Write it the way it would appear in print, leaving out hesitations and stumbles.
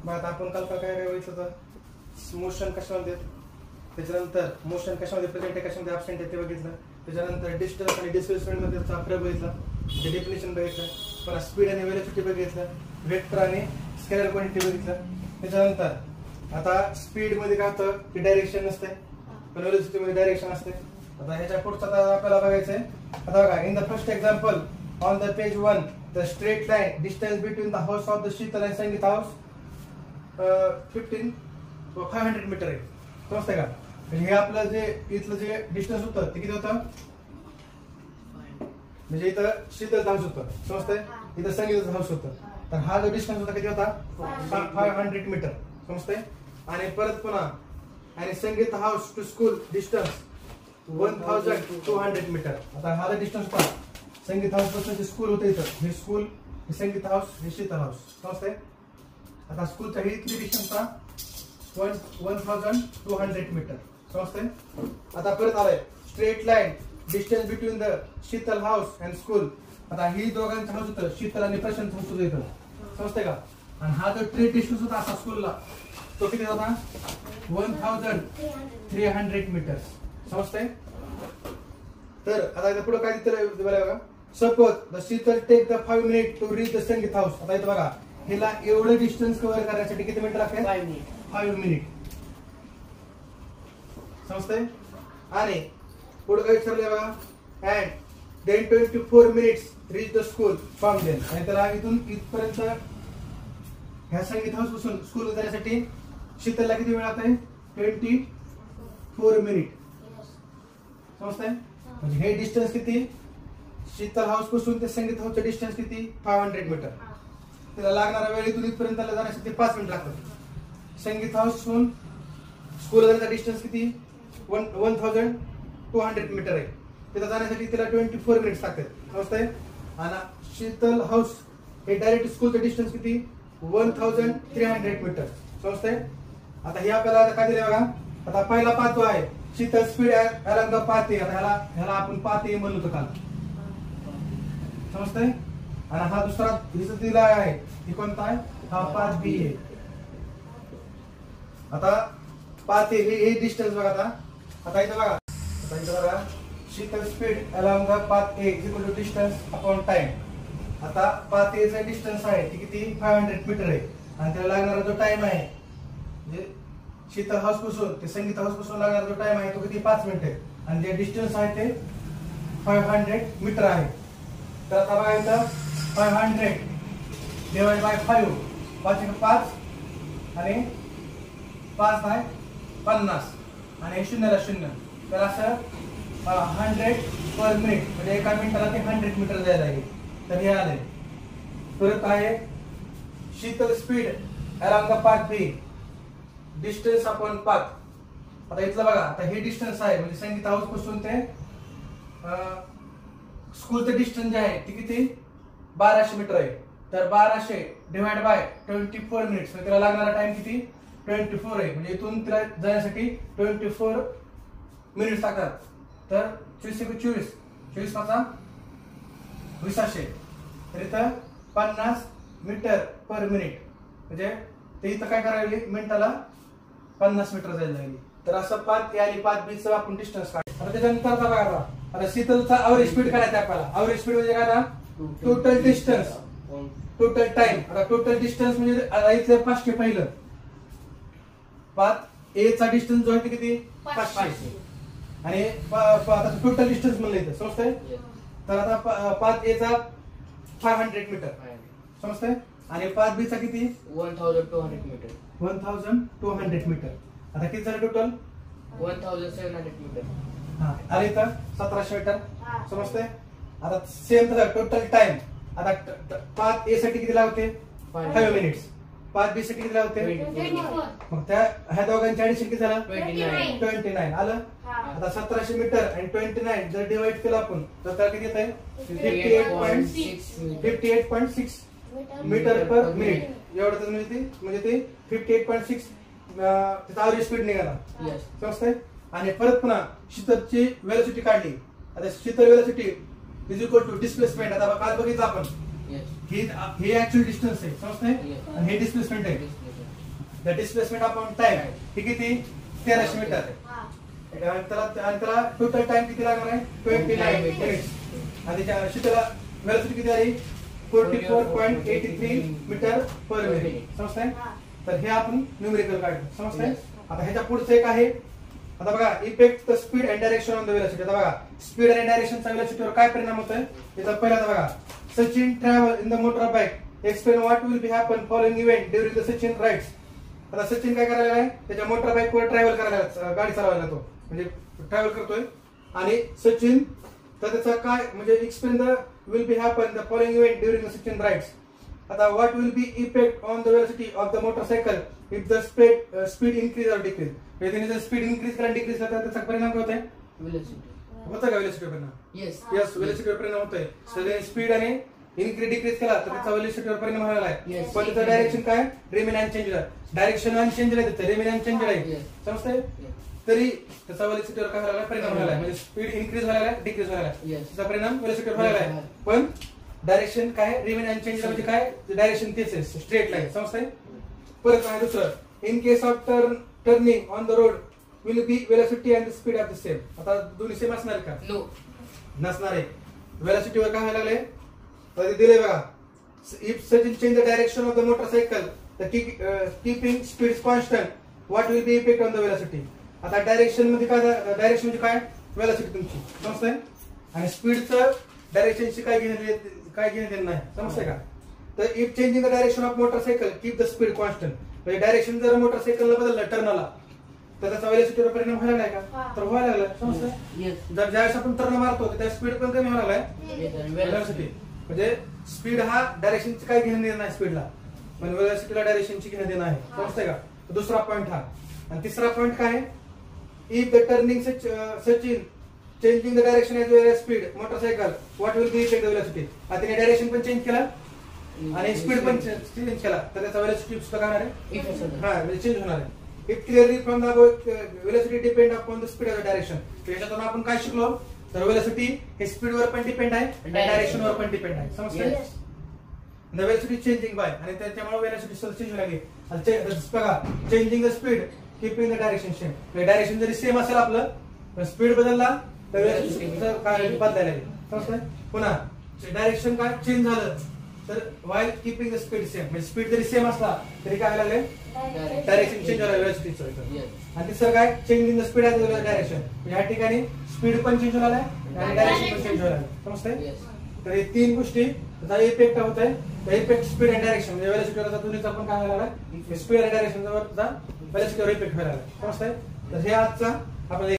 मग आता आपण काल काय काय बघितलं होतं, मोशन कशामध्ये, त्याच्यानंतर मोशन कशामध्ये प्रेझेंट आहे कशामध्ये ॲब्सेंट आहे ते बघितलं, त्याच्यानंतर डिस्टन्स आणि डिस्प्लेसमेंट मध्ये फरक बघितला, म्हणजे डेफिनेशन बघितलं, पुन्हा स्पीड आणि वेलोसिटी बघितलं, वेक्टर आणि स्केलर क्वांटिटी बघितलं. त्याच्यानंतर आता स्पीड मध्ये काय होतं की डायरेक्शन नसते, पण वेलोसिटी मध्ये डायरेक्शन असते. आता ह्याच्या पुढचं आता आपल्याला बघायचंय. आता बघा, in the first example on the page 1 the straight line distance between the house of the Sheetal and संगीत हाऊस 500 मीटर आहे. समजतंय का? हे आपलं जे इथलं जे डिस्टन्स होतं ते किती होतं, म्हणजे इथं शीतल हाऊस होतं, समजतंय, इथं संगीत हाऊस होतं. तर हा जो डिस्टन्स होता किती होता, 500 मीटर. समजतंय. आणि परत पुन्हा आणि Sangeet house to school distance 1200 metre. आता हा जो डिस्टन्स होता संगीत हाऊस पासून जे स्कूल होतं इथं, हे स्कूल, हे संगीत हाऊस, हे शीतल हाऊस. समजतंय. आता स्कूलचा ही किती डिस्टन्स होता, 1200 मीटर. समजतंय. आता परत आलाय straight line distance between the Sheetal house and school. आता ही दोघांचं हाऊस होतं, शीतल आणि प्रशांत हाऊस होतं इथं. समजतंय का? आणि हा जो ट्रेट डिस्टन्स होता असा स्कूलला, तो किती होता, 1300 मीटर. समजतंय. तर आता इथं पुढे काय दिलं बघा, suppose the Sheetal take the 5 minute to reach the Sangeet house. आता इथं बघा, हिला एवढं डिस्टन्स कव्हर करण्यासाठी किती मिनिट लागते, 5 मिनिट. समजतंय. आणि पुढे काय विचारलंय बघा, and then 24 minutes reach the school from then. आणि त्याला इथून इथपर्यंत ह्या संगीत हाऊस पासून स्कूल जाण्यासाठी शीतलला किती वेळ लागत आहे, 24 मिनिट. समजतंय. म्हणजे हे डिस्टन्स किती, शीतल हाऊस पासून ते संगीत हाऊसचं डिस्टन्स किती, 500 मीटर. त्याला लागणारा वेळ इथून इथपर्यंत जाण्यासाठी 5 मिनिट लागतात. संगीत हाऊस पासून स्कूल जाण्याचा डिस्टन्स किती, 1200 मीटर आहे. तिला जाण्यासाठी तिला 24 मिनिट्स लागतात. समजतंय. आणि शीतल हाऊस हे डायरेक्ट स्कूलचं डिस्टन्स किती, 1300 मीटर. समजतंय. आता हे आपल्याला काय दिले बघा. आता पहिला पाथ जो आहे Sheetal speed along the path ए. आता ह्याला आपण पाथ ए म्हणलो होतो काल. समजतंय. आणि हा दुसरा हिचं दिला आहे, हे कोणता आहे, हा पाथ बी आहे. आता पाथ ए हे डिस्टन्स बघा. आता इथं बघा, Sheetal speed along the path A is equal to distance upon time. आता पाथ ए चा डिस्टन्स आहे ते किती, 500 मीटर आहे. आणि त्याला लागणारा जो टाइम आहे, म्हणजे शीतल हाऊस पासून ते संगीत हाऊस पासून लागणारा जो टाइम आहे तो किती, 5 मिनिट आहे. आणि जे डिस्टन्स आहे ते 500 मीटर आहे. तर आता बघा इथं 500 डिवाइड बाय 5, 5 आणि 5 बाय 50 आणि 0 0. तर असं 100 पर मिनिट, म्हणजे एका मिनिटाला ते 100 मीटर जायला लागेल. तर हे आले. परत आहे Sheetal speed along the path B distance upon path. आता इथलं बघा, आता हे डिस्टन्स आहे म्हणजे संगीत हाऊस पासून ते स्कूलचं डिस्टन्स जे आहे ते किती, 1200 मीटर आहे. तर 1200 डिवाइड बाय 24 मिनिट्स, त्याला लागणारा टाइम किती, 24 आहे. म्हणजे इथून तिला जाण्यासाठी 24 मिनिट्स लागतात. तर 24 2000. तर इथं 50 मीटर पर मिनिट, म्हणजे ते इथं काय करायला मिनिटाला 50 मीटर जायला लागली. तर असं पाथ ए आणि पाथ बी चं आपण डिस्टन्स काढायचं. आता त्याच्यानंतर आता बघा, आता शीतलचा अवरेज स्पीड काढायचा आपल्याला. अवरेज स्पीड म्हणजे काय, टोटल डिस्टन्स, टोटल टाइम. आता टोटल डिस्टन्स म्हणजे इथलं 500 पहिलं, पाथ ए चा डिस्टन्स जो आहे ते किती, 500. आणि आता टोटल डिस्टन्स म्हणलं इथं. समजतंय. तर आता पाथ ए चा 500 मीटर. समजतंय. आणि पाथ बी चा किती, 1200 मीटर. 1200 मीटर. आता किती झालं टोटल, 1700 मीटर. हा. आणि इथं 1700 मीटर. समजतंय. आता सेम टोटल टाइम. आता पाथ ए साठी किती लावते, 5 मिनिट्स. पाथ बी साठी किती लावते, 24. मग त्या ह्या दोघांच्या ॲडिशन किती झालं, 29 आलं. आता 1700 मीटर आणि 29 जर डिवाइड केलं आपण तर त्याला किती येत आहे, 58.6 मीटर पर मिनिट. एवढं म्हणजे ते 58.6 त्याचा ॲव्हरेज स्पीड निघाला. समजतंय. आणि परत पुन्हा शीतलची वेलोसिटी काढली. आता Sheetal velocity is equal to displacement. आता काल बघितलं आपण, ही ऍक्च्युअल डिस्टन्स आहे समजतंय Yes. आणि हे डिस्प्लेसमेंट आहे. Displacement. The displacement upon time हे किती 1300 मीटर आहे. आणि त्याला टोटल टाइम किती लागणार आहे 29 मिनिट्स आणि त्याला वेलोसिटी किती आली 44.83 मीटर पर मिनिट समजतंय. तर हे आपण न्यूमेरिकल काढलं समजतंय. आता ह्याच्या पुढचं एक आहे आता बघा effect the speed and direction on the velocity. आता बघा स्पीड आणि डायरेक्शनचा वेलोसिटीवर काय परिणाम होतोय याचा पहिला बघा Sachin travel in the motor bike explain what will be happen following event during the Sachin rides. आता सचिन काय करायला आहे त्याच्या मोटर बाईक वर ट्रॅव्हल करायला गाडी चालवायला तो म्हणजे ट्रॅव्हल करतोय आणि सचिन तर त्याचा काय म्हणजे explain the will be happen the following event during the Sachin rides. आता what will be effect on the velocity of the motorcycle if the speed increase or decrease. म्हणजे त्याने जर स्पीड इन्क्रीज करा डिक्रीज करता त्याचा परिणाम काय होतोय Velocity. होतं का वेलोसिटीवर परिणाम. Yes. यस वेलोसिटीवर परिणाम होतोय. सगळे स्पीड आणि इन्क्रीज डिक्रीज केला तर त्याचा वेलोसिटीवर परिणाम होणार आहे. Yes. पण त्याचं डायरेक्शन काय रिमेन अनचेंज आहे. डायरेक्शन अनचेंज आहे त्याचं रिमेन अनचेंज आहे Yes. समजतंय. Yes. तरी त्याचा वेलोसिटीवर काय व्हायला परिणाम व्हायला आहे. म्हणजे स्पीड इन्क्रीज व्हायला आहे डिक्रीज व्हायला आहे. Yes. त्याचा परिणाम वेलोसिटीवर व्हायला आहे. पण डायरेक्शन काय रिमेन अनचेंज म्हणजे काय डायरेक्शन तेच आहे स्ट्रेट लाईन समजतंय. परत काय दुसरं in case of turning on the road will be velocity and speed of the same. आता दोन्ही सेम असणार का No. नसणार आहे. वेलोसिटीवर काय व्हायला लागले तर दिले बघा if Sachin change the direction of the motorcycle the keeping speed constant what will be effect on the velocity. आता डायरेक्शन मध्ये काय डायरेक्शन म्हणजे काय वेलोसिटी तुमची समजतंय आणि स्पीडचं डायरेक्शनशी काय घेणं नाही समजतंय का. तर if changing the direction of motorcycle keep the speed constant म्हणजे डायरेक्शन जर मोटरसायकलला बदललं टर्नला तर त्याचा वेलोसिटीवर परिणाम व्हायला नाही का तर व्हायला लागला समजतंय. Yes. जर ज्यावेळेस आपण टर्न मारतो तर त्या स्पीड पण कमी व्हायला लागलाय Yes. and velocity Velocity. म्हणजे स्पीड हा डायरेक्शनची काय घेणं देणं नाही स्पीडला पण वेलोसिटीला डायरेक्शनची घेणं देणं आहे समजतंय का. दुसरा पॉईंट हा आणि तिसरा पॉईंट काय if the turning Sachin changing the direction as well as speed motorcycle what will be effect the velocity. आता तिने डायरेक्शन पण चेंज केला आणि स्पीड पण चेंज केला तर त्याचा वेलोसिटी सुद्धा काय होणार आहे Effects of that. हा म्हणजे चेंज होणार आहे. It clearly from the velocity depend upon the speed of the direction. याच्यातून आपण काय शिकलो तर वेलोसिटी हे स्पीडवर पण डिपेंड आहे आणि डायरेक्शनवर पण डिपेंड आहे समजतंय. Yes. The velocity changing by आणि त्याच्यामुळे वेलोसिटी चेंज व्हायला लागली. बघा changing the speed keeping the direction same. Direction जरी सेम असेल आपलं पण स्पीड बदलला तर वेलोसिटी काय बदलायला लागली समजतंय. पुन्हा डायरेक्शन काय चेंज झालं तर while keeping the speed same म्हणजे स्पीड जरी सेम असला तरी काय लागले डायरेक्शन चेंज व्हायला वेलोसिटीचं. Yes. आणि तिसरं काय changing the speed as well as direction या ठिकाणी स्पीड पण चेंज व्हायला आणि डायरेक्शन पण चेंज व्हायला समजतंय. Yes. तर हे तीन गोष्टी त्याचा इफेक्ट होत आहे. इफेक्ट स्पीड अँड डायरेक्शन म्हणजे वेलोसिटीवरचा दोन्हीचा पण काय व्हायला स्पीड अँड डायरेक्शनचा वेलोसिटीवर इफेक्ट व्हायला समजतंय. तर हे आजचा आपण